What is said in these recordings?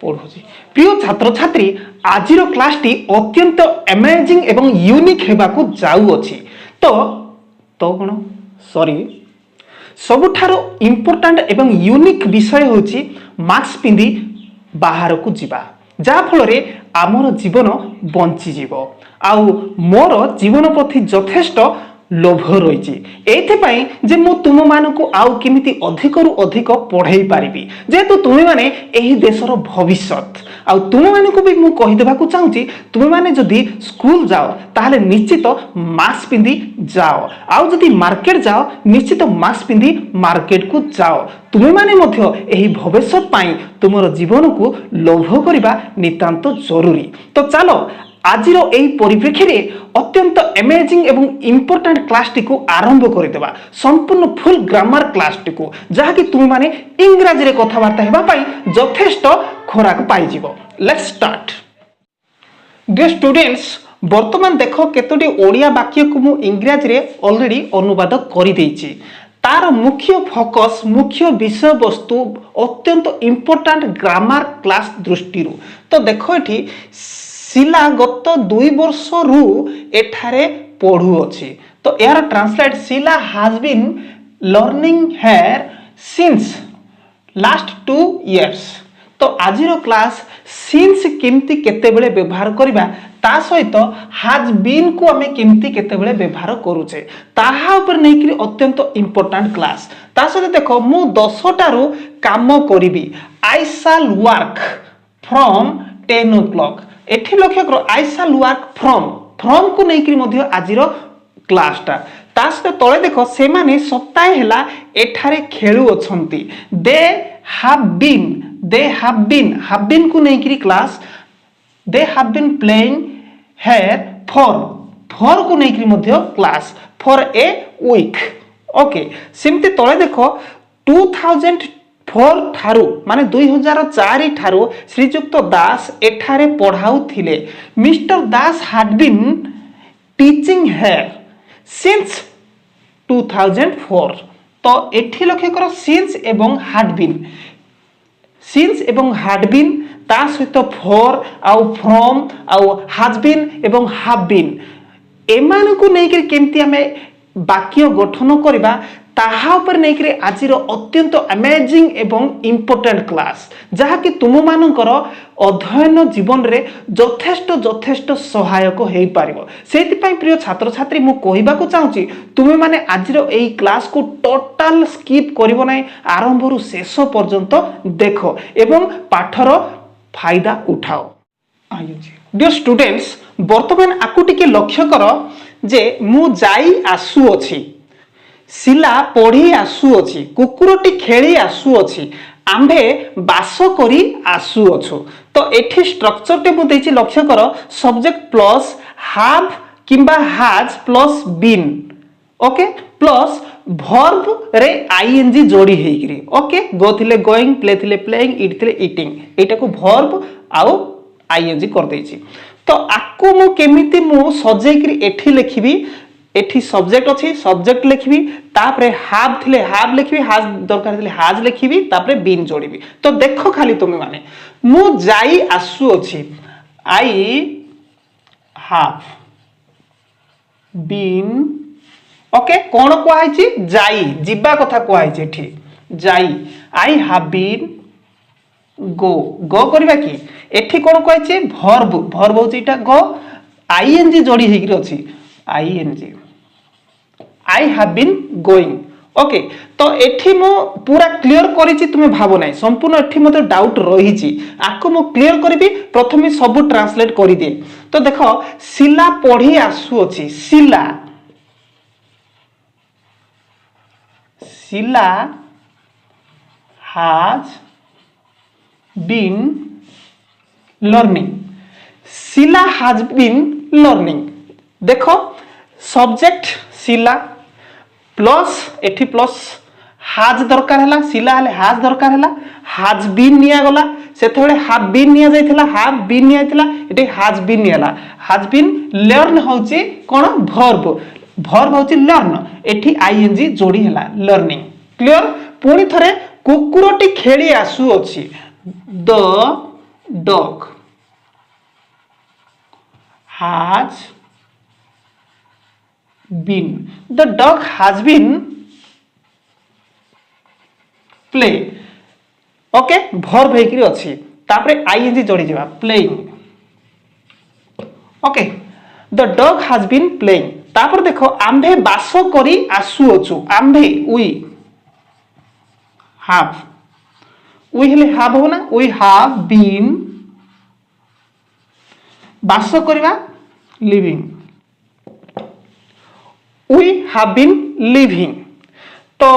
पढ़ुची। प्रिय छात्र छात्री आज क्लास टी अत्यंत अमेजिंग एवं यूनिक हेबाकू जाउअछि। तो कौन सॉरी सबुठारो इम्पोर्टेंट एवं यूनिक विषय होची मास्क पिंधि बाहर को जीवा जहा फल रे आमर जीवन बंची जीवो आउ मोर जीवन प्रति यथेष्ट लोभ रही एथिपाई जे मु तुम मानकु आउ केमिति अधिक रु अधिक पढ़ाई पारिबी जेहेतु तुमे माने एही देशर भविष्यत आउ तुम मानकु भी मु कहि देबाकू चाहूची तुमे माने जदि स्कूल जाओ ताहले निश्चित मास्क पिंधि जाओ आउ जदि मार्केट जाओ निश्चित मास्क पिंधि मार्केट को जाओ तुमे माने मध्य एही भविष्यत पाई तुमर जीवन को लोभ करिबा नितांत जरूरी। तो चलो आज परिप्रेक्षी में अत्यंत अमेजिंग एवं इम्पोर्टेंट क्लास टी को आरंभ करदेबा संपूर्ण फुल ग्रामर क्लास टी को जहाँकि तुम माने इंग्राजी रे कथबार्ता हेबा पाई यथेष्ट खोराक पाई जिवो। Let's start. डियर स्टूडेंट्स वर्तमान देखो केतोटी ओडिया वाक्य को मु इंग्राजी रे ऑलरेडी अनुवाद करि देछि। तार मुख्य फोकस मुख्य विषय वस्तु अत्यंत इम्पोर्टेंट ग्रामर क्लास दृष्टि। तो देखो एठी शिला गत 2 वर्ष रु एठारे पढ़ु अछि। तो यार ट्रांसलेट शिला has been learning here since last 2 years. तो आजिरो क्लास सिंस केमती केते बेले व्यवहार करिबा ता सहित हैज बीन को हमें केमती केते बेले व्यवहार करूचे ताहा ऊपर नै कि अत्यंत इम्पोर्टेंट क्लास। ता सहित देखो मु 10 टारू काम करिबी आई शैल वर्क फ्रॉम 10 o'clock। एठी लक्ष्य करो आई शैल वर्क फ्रॉम को नै कि मध्य आजिरो क्लास ता ता सहित तळे देखो से माने सप्ताह हेला एठारे खेलु अछंती दे हैव बीन को नै कि class they have been playing here for को नै कि मध्य class for a week. Okay सेमते तळे देखो 2004 ठारू माने 2004 ठारू श्रीजुक्त दास एठारे पढ़ाउ थिले। Mister Das had been teaching here since 2004। तो एठी लक्ष्य करो सिंस एवं हैड बीन ता सहित फॉर आउ फ्रॉम आउ हैज बीन एवं हैव बीन एमान को नै कि केमती हमें वाक्य गठन करबा ताहा ऊपर नै कि आजिरो अत्यंत अमेजिंग एवं इम्पोर्टेंट क्लास जहा कि तुम मानकर अध्ययन जीवन रे यथेष्ट सहायक हेई पारिबो। सेति पई प्रिय छात्र छात्री मु कहिबा को चाहूची तुमे माने आजिरो एई क्लास को टोटल स्किप करिवो नै आरंभ रु शेष पर्यंत देखो एवं पाठर फायदा उठाओ। डियर स्टूडेंट्स वर्तमान आकु टिके लक्ष्य कर जे मु जाई आसु अछि शिला पढ़ी आसु अछि कुकुरटी खेली आसु अछि आंभे बास करी आसु अछु। तो एठी स्ट्रक्चर टे मु देछि लक्ष्य कर सब्जेक्ट प्लस हैव किंबा has plus been okay plus verb रे आईएनजी जोड़ी हेगिरी ओके गो थिले गोइंग प्ले थिले प्लेइंग इट थिले ईटिंग एटा को वर्ब आउ आईएनजी कर देछि। तो आकु मु केमिति मु सजेकरी एठी लिखिबी एठी सब्जेक्ट अछि सब्जेक्ट लिखिबी तापरे हैव थिले हैव लिखिबी हैज दरकार थिले हैज लिखिबी तापरे बीन जोड़िबी। तो देखो खाली तुमे माने मु जाई आसु अछि आई हैव बीन ओके कोन को आइछि जाई जिबा कथा को आइछि एठी जाई आई हैव बीन गो करबा की एठी कोन को आइछि वर्ब होछि एटा गो आईएनजी जोड़ी हेगिर अछि ING I have been going okay. तो एठी मो पूरा क्लियर करिछि तुमे भाबो नै संपूर्ण एठी मते डाउट रहिछि आको मो क्लियर करबी प्रथमे सब ट्रांसलेट करि दे। तो देखो शिला पढ़ी आसु अछि शिला has been learning Shila has been learning. देखो सब्जेक्ट शिला प्लस एठी प्लस हैज दरकार हला शिला हले हैज दरकार हला हैज बीन निया गला सेथबेले हैव बीन निया जायथिला हैव बीन निया जायथिला एठी हैज बीन नियाला हैज बीन लर्न होची कोन वर्ब होची लर्न एठी आईएनजी जोड़ी हला लर्निंग। क्लियर पुनी थरे कुकुरटी खेली आसु अछि the dog has been, the dog has been play, okay verb हेकरी अछि तापरे ing जोड़ी जेबा playing, okay the dog has been playing। तापर देखो आम्भे बास करी आसु अछु, आम्भे we have, we हेले have हो ना, we have been बास करवा living, we have been living। तो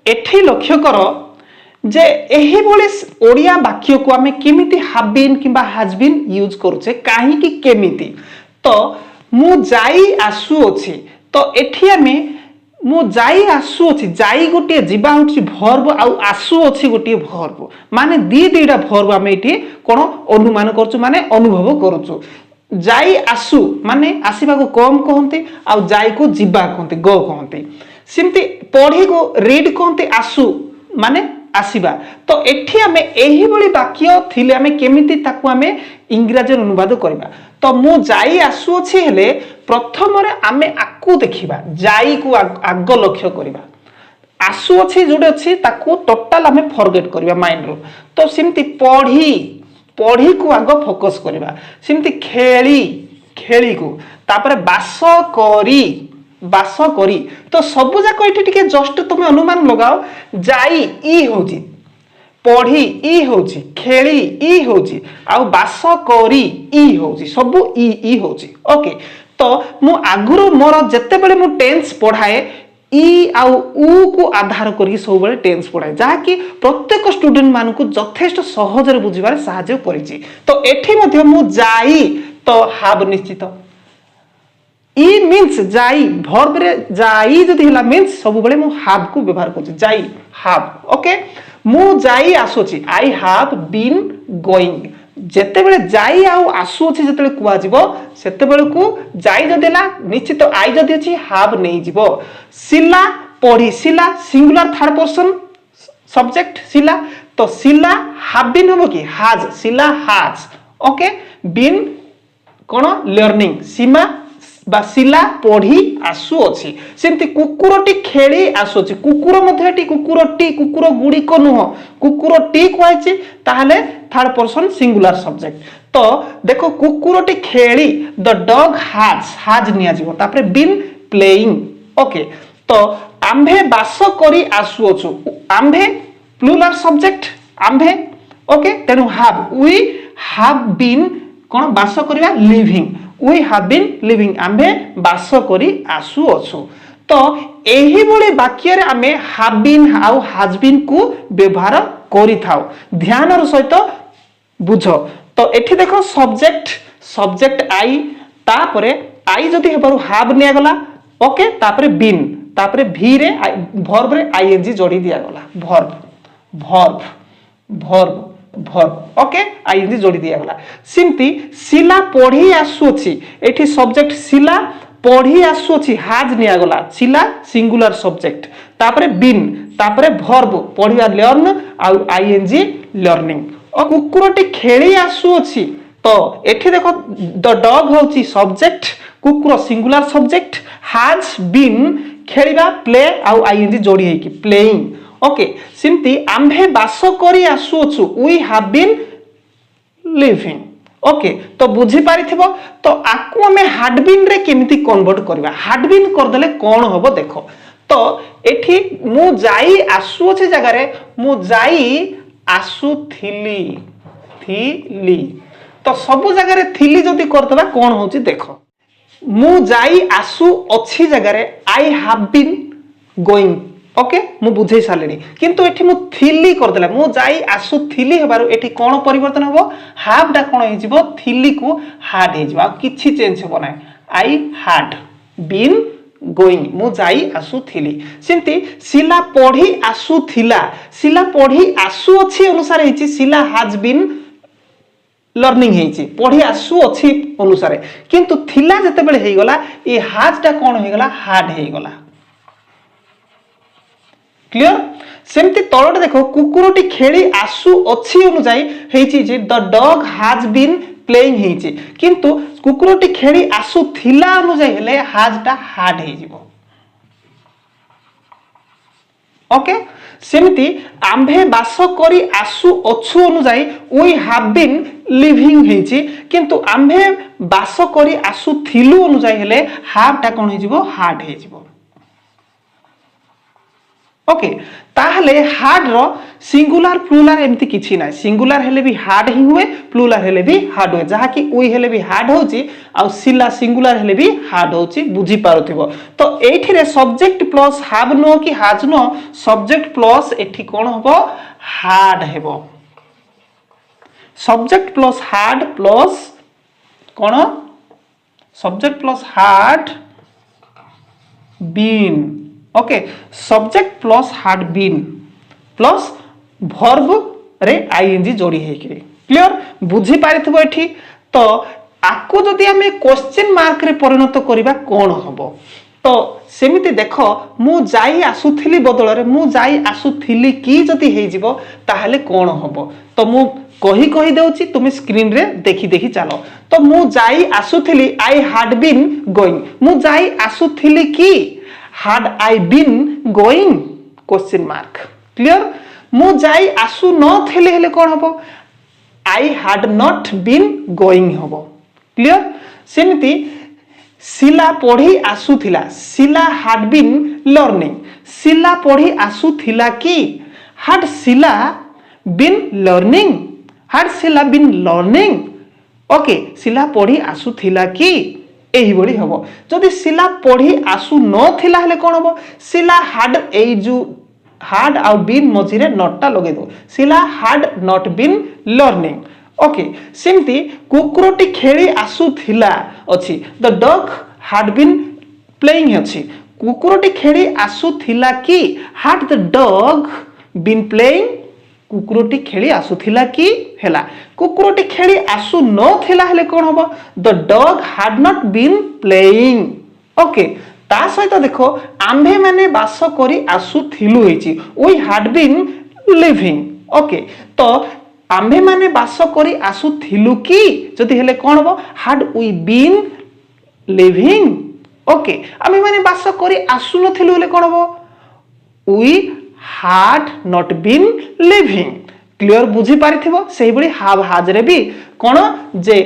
एठी लक्ष्य कर जे एही भली ओडिया वाक्य को आमे केमिति have been किबा has been use करूचे, काहे कि केमिति। तो मु जाई आसु अछि, तो एठी आमे मु जाई आसु अछि, जाई गोटे जिबा होछि वर्ब आउ आसु अछि गोटे वर्ब, माने दीटा वर्ब आमे एठी कोन अनुमान करछु, माने अनुभव करछु। जाई आसु माने आसीबा को कम कहंती आउ जाई को जिबा कहंती, गो कहंती। सिमती पढ़ी को रीड कहंती आसु माने आसीबा। तो एठी आमे एही भली वाक्य थिले आमे केमिति ताकू आमे इंग्रजी अनुवाद करबा। तो मु जाई आसु अछि हेले प्रथम रे आमे आकु देखिबा, जाई को आग लक्ष्य करबा, आसु अछि जोडे अछि ताकू टोटल आमे फॉरगेट करबा माइंड रो। तो सिमती पढ़ी को आग फोकस करबा, सिमती खेली खेली को, तापर बास करी। तो सबु जाक एठी टिके जस्ट तुम अनुमान लगाओ, जाई ई होची, पढ़ी ई होची, खेली ई होची, आउ बास करी ई होची, सबु ई होची। ओके तो मु आगुरो मोर जत्ते बेले मु टेंस पढ़ाए ई आउ उ को आधार करी सब बेले टेंस पढ़ाए, जहा कि प्रत्येक स्टूडेंट मान को यथेष्ट सहज रे बुझिबार सहायता करिछि। तो एठी मध्ये मु जाई तो हाब निश्चित, ई मीन्स जाई, वर्ब रे जाई जदि हला मीन्स सब बेले मु हाव को व्यवहार करछि, जाई हाव। ओके मु जाई आसुछि, आई हाव बीन गोइंग। जेते बेले जाई आउ आसुछि जेते कुआ जिवो सेते बेले को जाई जदि हला निश्चित आई जदि अछि हाव नै जिवो। सिला पढ़ी, सिला सिंगुलर थर्ड पर्सन सब्जेक्ट सिला, तो सिला हाव बीन होबो कि हाज, सिला हाज। ओके बीन कोन लर्निंग, सीमा बा सिला पढ़ी आसु अछि। सेमति कुकुरटी खेली आसु अछि, कुकुर मध्येटी कुकुरटी, कुकुर गुड़िक नुह, कुकुरटी कहैछि ताहले थर्ड पर्सन सिंगुलर सब्जेक्ट। तो देखो कुकुरटी खेली, द डॉग हैज निया जिवो, तापरे बीन प्लेइंग। ओके तो आम्भे बास करी आसु अछु, आम्भे प्लुरल सब्जेक्ट आम्भे। ओके तेनु हैव, वी हैव बीन कोन बास करबा living, we have been living, आम्भे बास करी आसु अछु। तो एही भली वाक्य रे आमे have been आउ has been को व्यवहार करि थाउ, ध्यान रो सहित बुझो। तो एठी देखो सब्जेक्ट आई, तापरे आई जदि हेबारु have निया गला, ओके तापरे been, तापरे भी रे वर्ब रे ing जोड़ी दिया गला, वर्ब ओके ing जोड़ी दिया गला। सिमती सिला पढ़ी आसुछि, एठी सब्जेक्ट सिला पढ़ी आसुछि हाज निया गला, सिला सिंगुलर सब्जेक्ट, तापरे बीन, तापरे वर्ब पढ़िया लर्न आउ ing लर्निंग। और कुकुरटी खेली आसुछि, तो एठी देखो द डॉग होछि सब्जेक्ट, कुकुर सिंगुलर सब्जेक्ट, हाज बीन खेलिबा प्ले आउ ing जोड़ी है कि प्लेइंग। ओके सिमती आम्भे बास करी आसु अछु, we have been living. Okay तो बुझी पारिथिबो। तो आकु हमें हैड बीन रे केमिति कन्वर्ट करबा, हैड बीन कर देले कोन होबो देखो। तो एठी मु जाई आसु अछि जगह रे मु जाई आसु थिली, तो सब जगह रे थिली जदी करतबा कोन होची देखो। मु जाई आसु अछि जगह रे I have been going. Okay मु बुझे सालेनी, किंतु एठी मु थिली कर देला, मु जाई आसु थिली हेबारु एठी कोन परिवर्तन होबो, हाफ डा कोन हे जिवो, थिली को हाड हे जिवो, किछि चेंज होबो नै। आई हैड बीन गोइंग, मु जाई आसु थिली। सिंती सिला पढ़ी आसु थिला, सिला पढ़ी आसु अछि अनुसार हेछि, सिला हैज बीन लर्निंग हेछि, पढ़ी आसु अछि अनुसार, किंतु थिला जते बेले हे गला ए हैज डा कोन हे गला, हाड हे गला। क्लियर सेमती तलटे देखो कुकुरटी खेली आसु अछि अनुसाई हेची जे the dog has been playing हेची किंतु कुकुरटी खेली आसु थिला अनुसाई हेले हैज टा हार्ड हे जिवो ओके सेमती आम्भे बास करी आसु अछु अनुसाई वी हैव बीन लिविंग हेची किंतु आम्भे बास करी आसु थिलु अनुसाई हेले हैव टा कोन हे जिवो हार्ड हे जिवो ओके ताहले हार्ड रो सिंगुलर प्लुराल एमती किछि ना सिंगुलर हेले भी हार्ड ही हुए प्लुराल हेले भी हार्ड हुए जहा कि उई हेले भी हार्ड होची आ सिला सिंगुलर हेले भी हार्ड होची बुझी पारुथिबो तो एठी रे सब्जेक्ट प्लस हैव नो कि हैज नो सब्जेक्ट प्लस एठी कोन हबो हार्ड हेबो सब्जेक्ट प्लस हार्ड प्लस कोन subject plus had been okay subject plus had been plus verb रे आईएनजी जोड़ी हेकि क्लियर बुझी पारिथबो एठी तो आकु जदि हमें क्वेश्चन मार्क रे परिणत करिबा कोन हबो तो सेमिति देखो मु जाई आसुथिली बदल रे मु जाई आसुथिली की जदि हे जिवो ताहले कोन हबो तो मु कही देउची तुम स्क्रीन रे देखी देखी चलो तो मु जाई आसुथिली आई हैड बीन गोइंग मु जाई आसुथिली की had I been going question mark clear मु जाई आसु न थेले हेले कोन हबो I had not been going हबो clear सेमिति सिला पढ़ी आसु थिला सिला had been learning सिला पढ़ी आसु थिला की had सिला been learning had सिला been learning ओके सिला पढ़ी आसु थिला की एही बड़ी हबो जदि सिला पढ़ी आसु न थिला हेले कोन हबो सिला हाड एई जु हाड आ बीन मझिरे नॉटटा लगे दो सिला had not been learning okay सिमती कुकुरटी खेली आसु थिला अछि the dog had been playing अछि कुकुरटी खेली आसु थिला की had the dog been playing कुकुरटी खेली आसु थिला की हेला कुकुरटी खेली आसु न थिला हेले कोन हबो the dog had not been playing okay ता सहित देखो आम्भे माने बास करी आसु थिलु हेची we had been living okay तो आम्भे माने बास करी आसु थिलु की जदि हेले कोन हबो had we been living okay आम्भे माने बास करी आसु न थिलु हेले कोन हबो we had not been living clear बुझी पारिथिबो सेही बडी have has रे भी कोन जे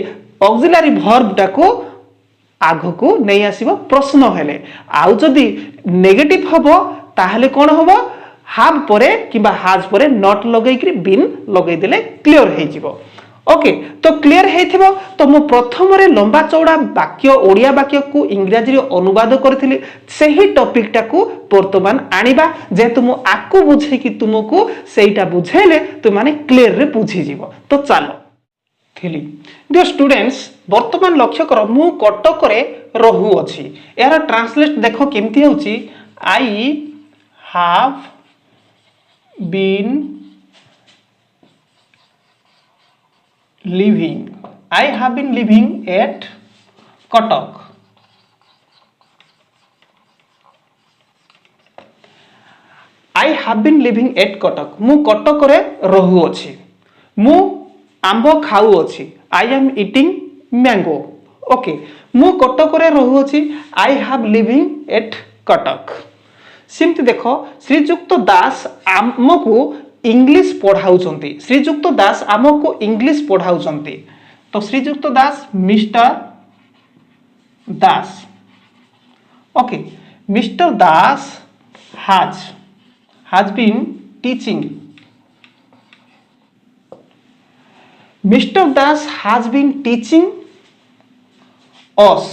ऑक्सिलरी वर्ब टाको आगो को नै आसीबो प्रश्न हेले आउ जदी नेगेटिव हबो ताहले कोन हबो have परे किबा has परे not लगै करी been लगै देले क्लियर हे जिवो ओके तो क्लियर हेथिबो तो मु प्रथम रे लंबा चौड़ा वाक्य ओडिया वाक्य को इंग्रजी रे अनुवाद करथिली सेही टॉपिक टाको वर्तमान आनिबा जे तुम आकु बुझे कि तुमको सेहीटा बुझेले तुम माने क्लियर रे बुझी जिवो तो चलो थिली डियर स्टूडेंट्स वर्तमान लक्ष्य कर मु कटक रे रहू अछि यार ट्रांसलेट देखो केमती होची I have been living I have been living at Kotak I have been living at Kotak मु कटक रे रहू अछि मु आंबो खाऊ अछि I am eating mango okay मु कटक रे रहू अछि I have living at Kotak सिमति देखो श्रीजुक्त दास आमको इंग्लिश पढ़ाउचंती श्रीजुक्त दास आमको इंग्लिश पढ़ाउचंती तो श्रीजुक्त Das mister Das okay mister Das has been teaching Mr. Das has been teaching us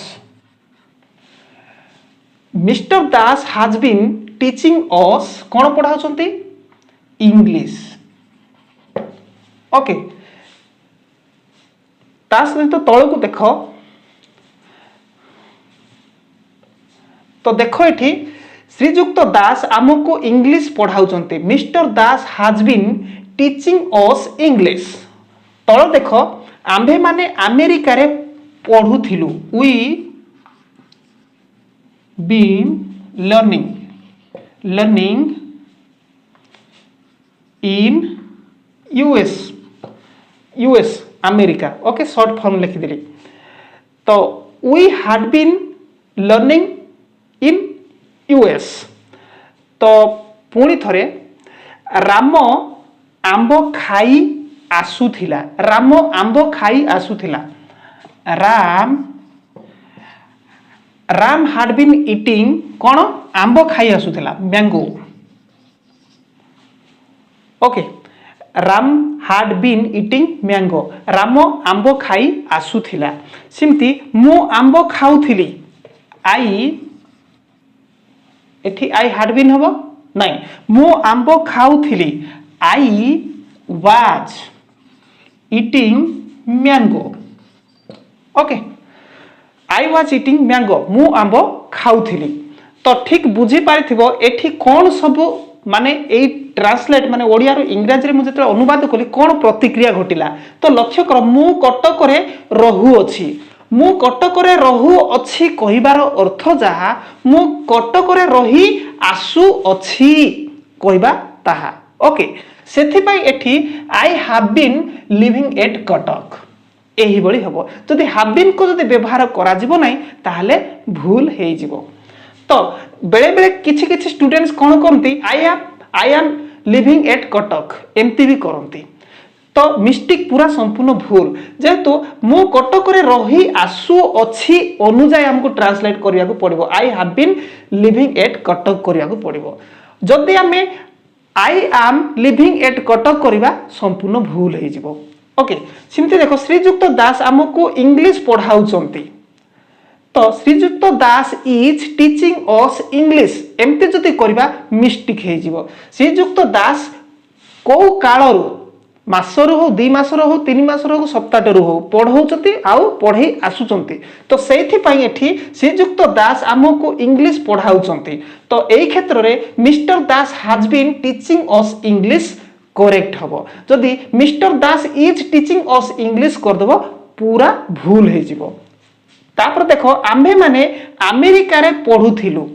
Mr. Das has been teaching us कौन पढ़ाउचंती इंग्लिश ओके ता सहित तळ को देखो तो देखो एठी श्रीजुक्त दास आमको इंग्लिश पढ़ाउचंती mister Das has been teaching us English तळ देखो आम्भे माने अमेरिका रे पढुथिलु we been learning in US America okay short form लिखिदेली तो we had been learning in US तो पुणी थरे राम आंब खाई आसुथिला राम आंब खाई आसुथिला राम हैड बीन इटिंग कौन आंब खाई आसुथिला mango okay Ram had been eating mango Ram आंब खाई आसुथिला सिमती मु आंब खाउथिली आई एठी आई हैड बीन हबो नहीं मु आंब खाउथिली I was eating mango okay I was eating mango मु आंब खाउथिली तो ठीक बुझी पारिथिबो एठी कोन सब माने ए ट्रांसलेट माने ओडिया रो इंग्रजी रे मु जते अनुवाद कली कोन प्रतिक्रिया घटिला तो लक्ष्य कर मु कटक रे रहू अछि मु कटक रे रहू अछि कहिबार अर्थ जहा मु कटक रे रही आसु अछि कहिबा ताहा ओके सेथि पई एठी I have been living at Cuttack एही बळी हबो जदि हैव बीन को जदि व्यवहार करा जिवो नै ताहले भूल हेइ जिवो तो बेले बेले किछि किछि स्टूडेंट्स कोन करंती I am living at Cuttack एमती भी करंती तो मिस्टेक पूरा संपूर्ण भूल जेहेतु मु कटक रे रही आसु अछि अनुजाय हमको ट्रांसलेट करिया को पड़िबो I have been living at Cuttack करिया को पड़िबो जदि हमें I am living at Cuttack करिबा संपूर्ण भूल हे जिवो ओके सिमते देखो श्रीजुक्त दास हमको इंग्लिश पढ़ाउचंती तो श्रीजुक्त दास इज टीचिंग अस इंग्लिश एमते जति करबा मिस्टेक हे जिवो श्रीजुक्त दास को कालरु मासरु हो 2 मासरु हो 3 मासरु हो सप्ताहटरु हो पढ़ौचती आउ पढ़ै आसुचंती तो सेथि पई एठी श्रीजुक्त दास हमको इंग्लिश पढ़ाउचंती तो एई क्षेत्र रे mister Das has been teaching us English correct हबो जदि mister Das is teaching us English कर देबो पूरा भूल हे जिवो तापर देखो आम्भे माने अमेरिका रे पढुथिलु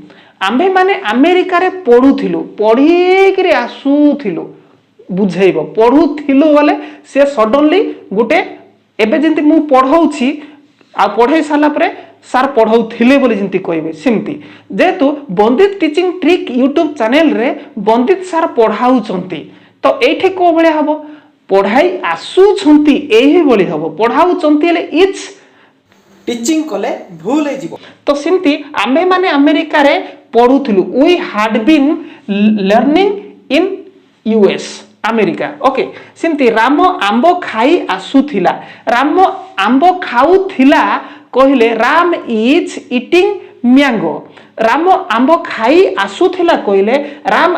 आम्भे माने अमेरिका रे पढुथिलु पढी के आसुथिलु बुझेइबो पढुथिलु वाले से सडनली गुटे एबे जंती मु पढौछि आ पढै साला परे सर पढौथिले बोली जंती कहबे सिमती जेतु बंदित टीचिंग ट्रिक यूट्यूब चैनल रे बंदित सर पढाउचंती तो एठी को भले हबो पढाई आसुछंती एही बोली हबो पढाउचंती ले इट्स टीचिंग कले भूल हे जीवो तो सिमती आमे माने अमेरिका रे पढुथिलु we had been learning in US America okay सिमती राम आंब खाई आसुथिला राम आंब खाउथिला कहिले Ram is eating mango Ram आंब खाई आसुथिला कहिले Ram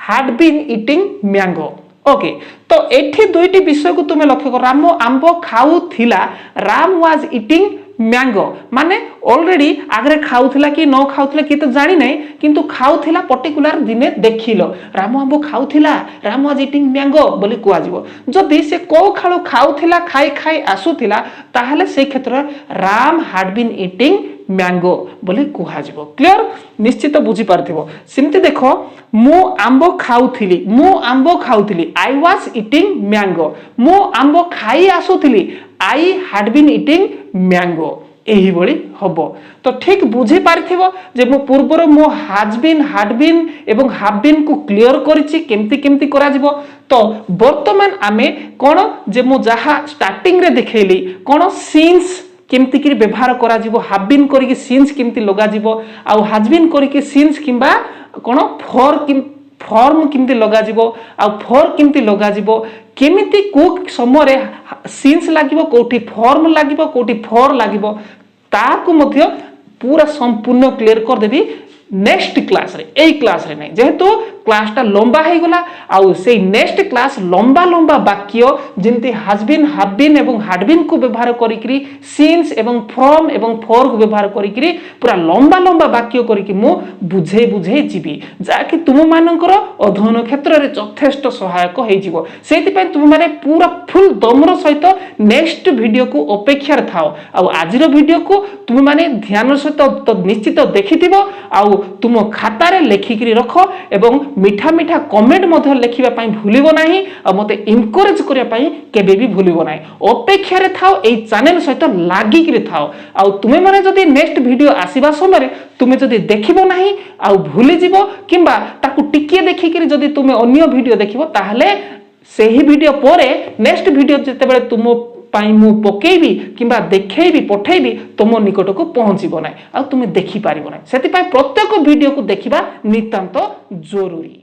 had been eating mango okay तो एठी दुईटी विषय को तुमे लक्ष्य कर राम आंब खाउथिला राम वाज इटिंग मैंगो माने ऑलरेडी आगरे खाउथिला कि न खाउथिला कि तो जानि नै किंतु खाउथिला पर्टिकुलर दिने देखिलो राम आंब खाउथिला राम वाज इटिंग मैंगो बोली कुआ जिवो जदि से को खालु खाउथिला खाई खाई आसुथिला ताहले से क्षेत्र Ram had been eating mango बोली कुहा जिवो क्लियर निश्चित बुझी पारथिबो सिमती देखो मु आंब खाउथिली आई वाज इटिंग मैंगो मु आंब खाई आसुथिली I had been eating mango एही बळी हबो तो ठीक बुझी पारथिबो जे मु पूर्वर मो हैज बीन एवं हैव बीन को क्लियर करिछि केमती केमती करा जिवो तो वर्तमान आमे कोन जे मु जहा स्टार्टिंग रे देखैली कोन सिंस केमती कि व्यवहार करा जिवो हैव बीन करिकि सिंस केमती लगा जिवो आ हैज बीन करिकि सिंस किबा कोन फॉर्म केमती लगा जिवो आ फॉर केमती लगा जिवो केमिति को समय सिंस लागिवो कोठी फॉर्म लागिवो कोठी फॉर लागिवो ताकू मध्य पूरा संपूर्ण क्लियर कर देबी नेक्स्ट क्लास रे एई क्लास रे नै जेहेतु क्लासटा लंबा हे गला आउ से नेक्स्ट क्लास लंबा लंबा वाक्य जेंति हैज बीन एवं हैड बीन को व्यवहार करिकरी सिंस एवं फ्रॉम एवं फॉर को व्यवहार करिकरी पूरा लंबा लंबा वाक्य करिकि मु बुझे जीवी जाकि तुम मानकर अध्ययन क्षेत्र रे यथेष्ट सहायक हे जीवो सेति पय तुम माने पूरा फुल दमर सहित नेक्स्ट वीडियो को अपेक्षा थाओ आउ आजिर वीडियो को तुम माने ध्यान सहित तो निश्चित देखिथिबो आउ तुम खाता रे लेखिकरी रखो एवं ମିଠା ମିଠା କମେଣ୍ଟ ମଧ୍ୟ ଲେଖିବା ପାଇଁ ଭୁଲିବ ନାହିଁ ଆଉ ମୋତେ ଏନକରେଜ କରିବା ପାଇଁ କେବେ ବି ଭୁଲିବ ନାହିଁ। ଅପେକ୍ଷାରେ ଥାଅ, ଏଇ ଚ୍ୟାନେଲ ସହିତ ଲାଗିକିରି ଥାଅ। ଆଉ ତୁମେ ମାନେ ଯଦି ନେକ୍ସଟ ଭିଡ଼ିଓ ଆସିବା ସମୟରେ ତୁମେ ଯଦି ଦେଖିବ ନାହିଁ ଆଉ ଭୁଲିଯିବ କିମ୍ବା ତାକୁ ଟିକିଏ ଦେଖିକିରି ଯଦି ତୁମେ ଅନ୍ୟ ଭିଡ଼ିଓ ଦେଖିବ ତାହେଲେ ସେହି ଭିଡ଼ିଓ ପରେ ନେକ୍ସଟ ଭିଡ଼ିଓ ଯେତେବେଳେ ତୁମ ପାଇଁ ମୁଁ ପକେଇବି କିମ୍ବା ଦେଖେଇବି ପଠେଇବି ତୁମ ନିକଟକୁ ପହଞ୍ଚିବ ନାହିଁ ଆଉ ତୁମେ ଦେଖିପାରିବ ନାହିଁ। ସେଥିପାଇଁ ପ୍ରତ୍ୟେକ ଭିଡ଼ିଓକୁ ଦେଖିବା ନିତାନ୍ତ ଜରୁରୀ।